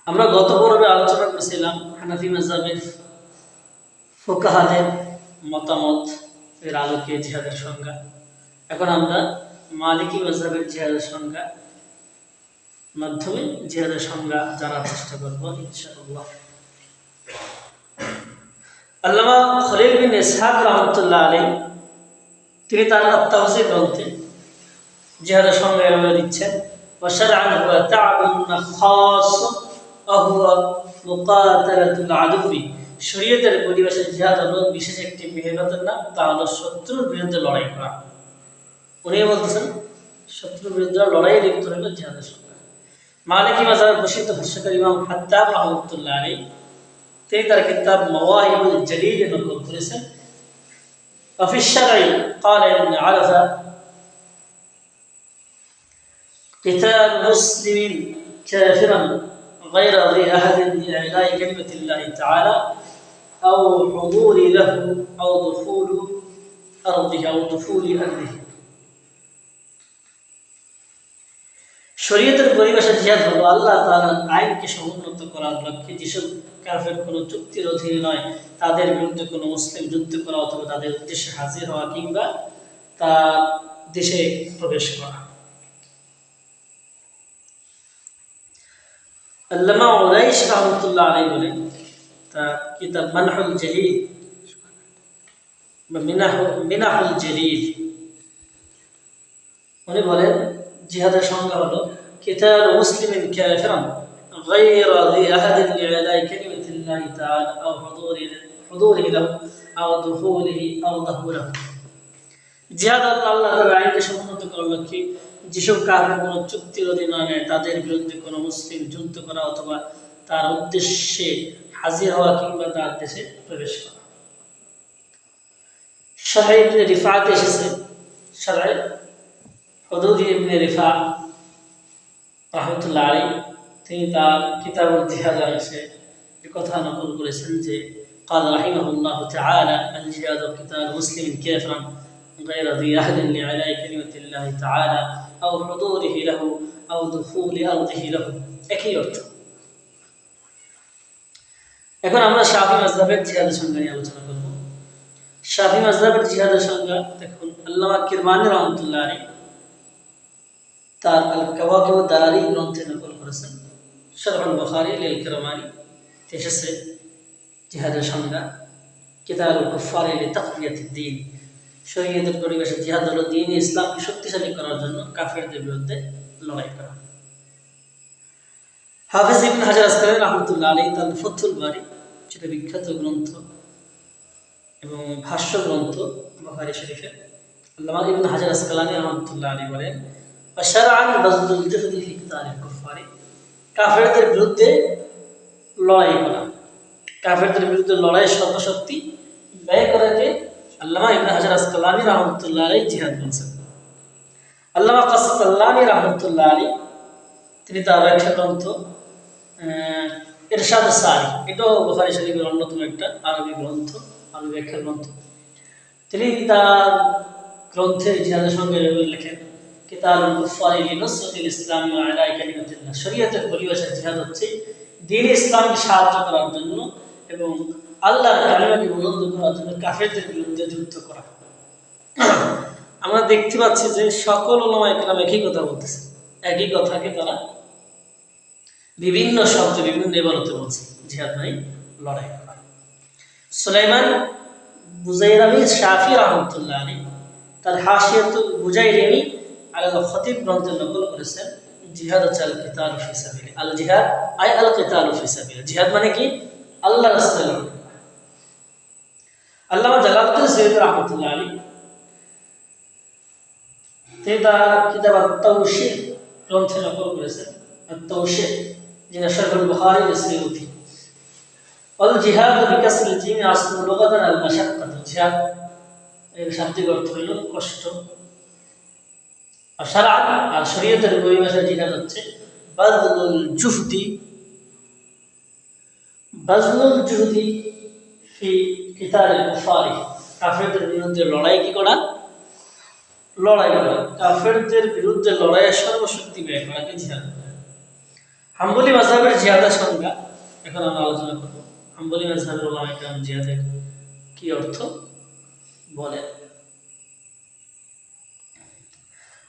আমরা গত পর্বে আলোচনা করেছিলাম হানাফি মাযহাবের ফুকাহাদের মতামত এর আলোকে জিহাদের সংজ্ঞা। এখন আমরা মালিকি মাযহাবের জিহাদের সংজ্ঞা মাধ্যমে জিহাদের সংজ্ঞা জানার চেষ্টা করব ইনশাআল্লাহ। আল্লামা খলিল বিন ইসহাক রাহমাতুল্লাহ আলাইহি তিনি তার আত-তাওসীর গ্রন্থে জিহাদের সংজ্ঞা এভাবে দিচ্ছেন: ওয়া শারআন ওয়া তা'বুন খাস আহুয়া মুকাতালাতুল আদুবি। শরীয়তের পরিভাষায় জিহাদ হলো বিশেষ একটি মেহনতের নাম, তা হলো শত্রুর বিরুদ্ধে লড়াই করা। উনি বলতেছেন শত্রুর বিরুদ্ধে লড়াইয়ে লিপ্ত হলো জিহাদের সংজ্ঞা। মালিকি মাযহাবের প্রসিদ্ধ ভাষ্যকার ইমাম হাত্তাব রাহমাতুল্লাহ আলাইহি তিনি তার কিতাব মাওয়াহিবুল জালিল নকল করেছেন। وفي الشرع قال ابن عرفة: قتال مسلم كافرا غير ذي عهد لإعلاء كلمة الله تعالى أو حضور له أو دخول أرضه শরীয়তের পরিভাষা জিহাদ হলো আল্লাহ তাআলার আইনকে সমুন্নত করার লক্ষ্যে যেসব কাফের কোনো চুক্তির অধীনে নয় তাদের বিরুদ্ধে কোনো মুসলিম যুদ্ধ করা অথবা তাদের উদ্দেশ্যে হাজির হওয়া কিংবা তার দেশে প্রবেশ করা। আল্লামা উরাইশ রাহমাতুল্লাহ আলাইহি বলেন, তার কিতাব মানহুল জালিল বা মিনাহুল জালিল, উনি বলেন জিহাদের সংজ্ঞা হলো কিতাল মুসলিমিন কাফিরান গায়রা যি আহাদিন লি'ইলাই কালিমাতিল্লাহি তাআলা আও হুদুরিহি লাহু আও দুখুলিহি আরদাহু লাহু। জিহাদ আল্লাহ তাআলার আইনকে সমুন্নত করার লক্ষ্যে যেসব কাফের কোনো চুক্তির অধীনে নয় তাদের বিরুদ্ধে কোনো মুসলিম যুদ্ধ করা অথবা তার উদ্দেশ্যে হাজির হওয়া কিংবা তার দেশে প্রবেশ করা। শারহ ইবনে রিফাত এসেছে, শারহ হুদুদ ইবনে রিফা রাহমাতুল্লাহ আলাইহি তিনি তার কিতাবুল জিহাদ এসে এই কথা নকল করেছেন যে قال رحمه الله تعالى: الجهاد قتال مسلم كافرا غير ذي عهد لإعلاء كلمة الله تعالى أو حضوره له أو دخول أرضه له। একই অর্থ। এখন আমরা শাফি মাযহাবের জিহাদের সংজ্ঞা নিয়ে আলোচনা করব। শাফি মাযহাবের জিহাদের সংজ্ঞা দেখুন, আল্লামা কিরমানি রাহমাতুল্লাহ আলাইহি তার আল কাওয়াকিব দারারি গ্রন্থে নকল করেছেন। শারহুল বুখারী লিল কিরমানি এসেছে জিহাদের সংজ্ঞা কিতাবুল কুফারি লিতাকফিয়াতিদ দ্বীন। শরীয়তের পরিভাষা জিহাদ হলো দ্বীন ইসলামকে শক্তিশালী করার জন্য কাফেরদের বিরুদ্ধে লড়াই করা। হাফেজ ইবনে হাজার আসকালানী রাহমাতুল্লাহ আলাইহি তার ফাথুল বারী, যেটা বিখ্যাত গ্রন্থ এবং ভাষ্য গ্রন্থ বুখারী শরীফের, আল্লামা ইবনে হাজার আসকালানী রাহমাতুল্লাহ আলাইহি বলেন শারআন বাযলুল জুহদি ফি কিতালিল কুফারি, কাফেরদের বিরুদ্ধে লড়াই করা, কাফেরদের বিরুদ্ধে লড়াইয়ের সর্বশক্তি ব্যয় করাকে আল্লামা ইবনে হাজার আসকালানী রাহমাতুল্লাহ আলাইহি জিহাদ বলেছেন। আল্লামা কাসসালানী রাহমাতুল্লাহ আলাইহি তিনি তার ব্যাখ্যা গ্রন্থ ইরশাদ সারি, এটাও বুখারী শরীফের অন্যতম একটা আরবি গ্রন্থ, আরবি ব্যাখ্যা গ্রন্থ, তিনি তার গ্রন্থে জিহাদের সঙ্গে লেখেন কিতাবুল কুফারি লিনুসরাতিল ইসলাম ওয়া ইলাই কালিমাতিল্লাহ। শরীয়তের পরিভাষায় জিহাদ হচ্ছে দ্বীন ইসলামকে সাহায্য করার জন্য এবং আল্লাহর কালিমাকে বুলন্দ করার জন্য কাফেরদের বিরুদ্ধে যুদ্ধ করা। আমরা দেখতে পাচ্ছি যে সকল উলামায়ে কেরাম একই কথা বলতেছে, একই কথাকে তারা বিভিন্ন শব্দে বিভিন্ন ইবারতে বলছে, জিহাদ মানে লড়াই করা। সুলাইমান বুজাইরামি শাফি রাহমাতুল্লাহ আলাইহি তার হাশিয়াতুল বুজাইরামি আলাল খতিব গ্রন্থে নকল করেছেন জিহাদ হচ্ছে আল কিতালু ফি সাবিলিল্লাহ। আল জিহাদ আই আল কিতালু ফি সাবিলিল্লাহ। জিহাদ মানে কি? আল্লাহর রাস্তায় লড়াই করা। আল্লামা জালালউদ্দিন সুয়ুতী রাহমাতুল্লাহ আলাইহি তিনি তার কিতাব আত-তাওশীহ গ্রন্থে নকল করেছেন আত-তাওশীহ, যেটা শারহুল বুখারী লিসুয়ুতী। আল জিহাদ বিকাসরিল জিম আসলু লুগাতান আল মাশাক্কাত। জিহাদ এর শাব্দিক অর্থ হলো কষ্ট। আর শারআন আর শরীয়তের পরিভাষায় জিহাদ হচ্ছে বাযলুল জুহদি ফি কিতালিল কুফারি, কাফেরদের বিরুদ্ধে লড়াই কি করা? লড়াই করা, কাফেরদের বিরুদ্ধে লড়াইয়ের সর্বশক্তি ব্যয় করাকে জিহাদ বলে। হাম্বলি মাযহাবের জিহাদের সংজ্ঞা এখন আমরা আলোচনা করব। হাম্বলি মাযহাবের উলামায়ে কেরাম জিহাদের কি অর্থ বলেন।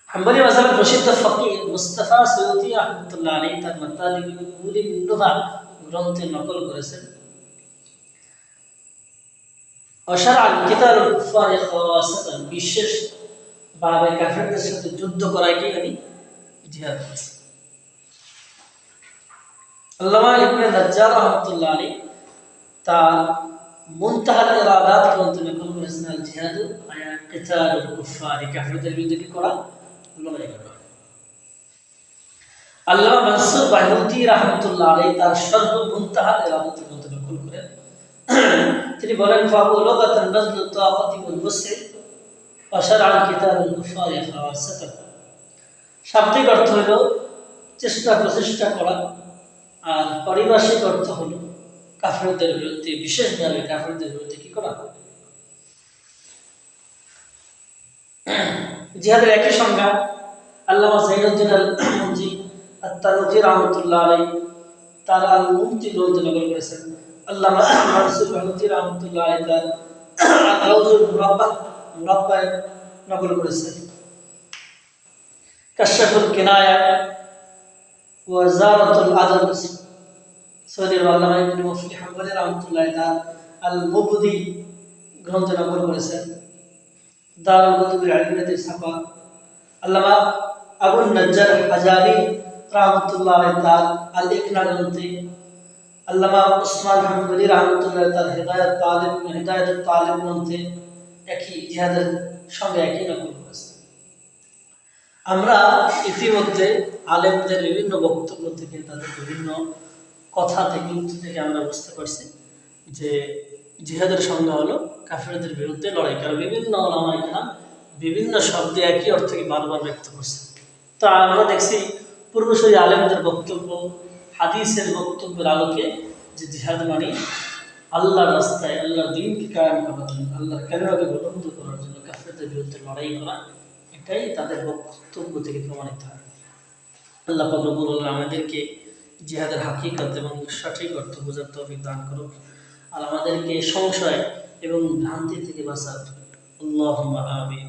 হাম্বলি মাযহাবের প্রসিদ্ধ ফকিহ মুস্তাফা সৈয়দী রাহমাতুল্লাহ আলাইহি তার মাতালিবুল উলি নুহা গ্রন্থে নকল করেছেন, অশারআল কিতালুল কুফারি খাওয়াসাতান, বিশেষ ভাবে কাফেরদের সাথে যুদ্ধ করাকে জিহাদ বলছে। আল্লামা ইবনে নাজ্জার রাহমাতুল্লাহ আলাইহি তার মুনতাহাল ইরাদাত গ্রন্থে নকল করেছেন আল জিহাদু আয়া কিতালুল কুফারি, কাফেরদের বিরুদ্ধে কি করা, লড়াই করা। আল্লামা মানসুর বাইহুতি রাহমাতুল্লাহ আলাইহি তার শরহ মুনতাহাল ইরাদাত গ্রন্থে নকল করেন, তিনি বলেন ফাবুলগাতান নাজলু তাকাতি ওয়াল ওয়াস'i ওয়া শারআল কিতালুল কুফারি খাওয়াসাতান। শাব্দিক অর্থ হলো চেষ্টা প্রচেষ্টা করা, আর পারিভাষিক অর্থ হলো কাফেরদের বিরুদ্ধে, বিশেষভাবে কাফেরদের বিরুদ্ধে কি করা। জিহাদের একই সংজ্ঞা আল্লামা যাইনুদ্দিন আল-মুনজি আত-তানুজি রাহমাতুল্লাহ আলাইহি তার আল-মুনতি গ্রন্থে নকল করেছেন। আল্লামা মানসুর বাইহুতি রাহমাতুল্লাহ আলাইহি তার আল-রাউজুল মুরাব্বায় নকল করেছেন। কাশফুল কিনায়া ওয়া জারাতুল আদব সৈয়দ আল্লামা ইবনে মুফতি হাম্বলি রাহমাতুল্লাহ তার আল-মুবদি গ্রন্থে নকল করেছেন। দারুল কুতুবুল ইলমিয়াতে ছাপা আল্লামা আবু নাজ্জার হাজারি রাহমাতুল্লাহ আলাইহি তার আল-ইকনা গ্রন্থে, আল্লামা উসমান হাম্বলি রাহমাতুল্লাহ তার হিদায়াতুত তালিব গ্রন্থে একই জিহাদের সঙ্গে একই নকল করেছেন। আমরা ইতিমধ্যে আলেমদের বিভিন্ন বক্তব্য থেকে, তাদের বিভিন্ন কথা থেকে আমরা বুঝতে পারছি যে জিহাদের সংজ্ঞা হলো কাফেরদের বিরুদ্ধে লড়াই করা। বিভিন্ন উলামায়ে কেরাম বিভিন্ন শব্দে একই অর্থকে বারবার ব্যক্ত করছে। তো আমরা দেখছি পূর্বসূরি আলেমদের বক্তব্য, হাদিসের বক্তব্যের আলোকে যে জিহাদ মানে আল্লাহর রাস্তায়, আল্লাহর দ্বীনকে কায়েম করার জন্য, আল্লাহর কালিমাকে বুলন্দ করার জন্য কাফেরদের বিরুদ্ধে লড়াই করা, এটাই তাদের বক্তব্য থেকে প্রমাণিত হয়। আল্লাহ পাক রব্বুল আলামিন আমাদেরকে জিহাদের হাকিকত এবং সঠিক অর্থ বোঝার তৌফিক দান করুক, আর আমাদেরকে সংশয় এবং ভ্রান্তি থেকে বাঁচান। আল্লাহুম্মা আমিন।